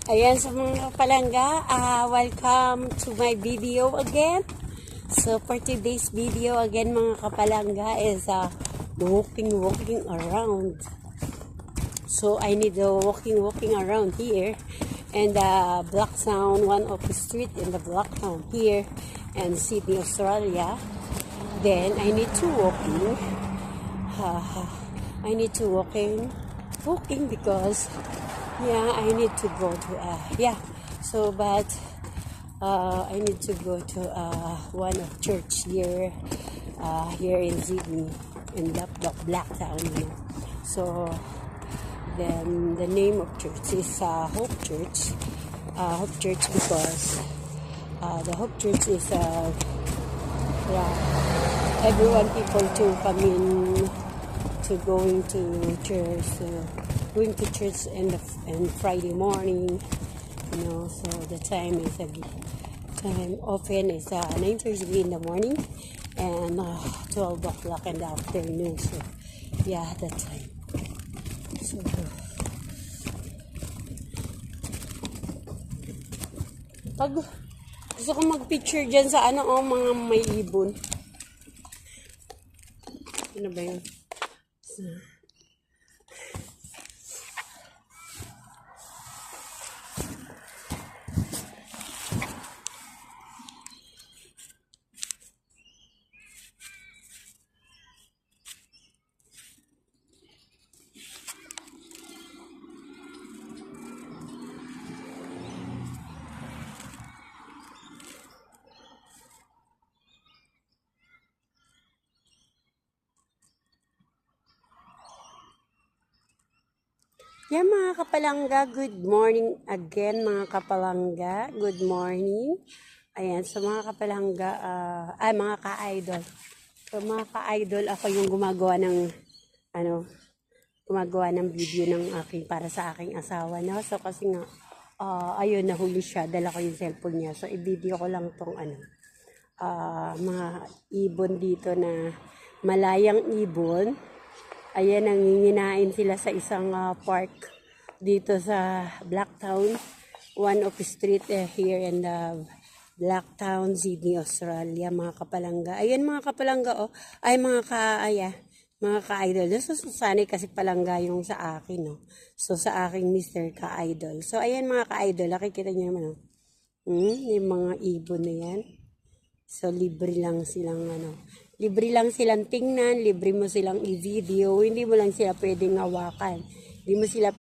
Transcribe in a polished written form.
Ayan sa mga palangga, welcome to my video again. So for today's video again mga kapalangga is walking around. So I need walking around here and Blacktown, one of the street in the Blacktown here and Sydney, Australia. Then I need to walking because yeah, I need to go to I need to go to one of church here in Sydney in the Blacktown, you know. So then the name of church is Hope Church. Hope Church because the Hope Church is everyone people to come in to going to church and Friday morning, you know. So the time often is 9:30 in the morning and 12 o'clock in the afternoon. So yeah, that time. So pag gusto ko mag-picture dyan sa mga may ibon. Ano ba yun? Yan mga kapalangga, good morning again mga kapalangga, good morning. Ayan, sa mga kapalangga, mga ka-idol. So mga ka-idol, ako yung gumagawa ng video ng para sa aking asawa na. So kasi nga, ayun, nahuli siya, dala ko yung cellphone niya. So i-video ko lang tong mga ibon dito na malayang ibon. Ayan, nanginginain sila sa isang park dito sa Blacktown, one of the street here in the Blacktown, Sydney, Australia, mga kapalangga. Ayan mga kapalangga, ay mga ka-idol. So, sanay kasi palangga yung sa akin, no? So, sa aking Mr. Ka-idol. So, ayan mga ka-idol, nakikita niyo naman, yung mga ibon na yan. So, libre lang silang tingnan, libre mo silang i-video, hindi mo lang sila pwedeng hawakan. Hindi mo sila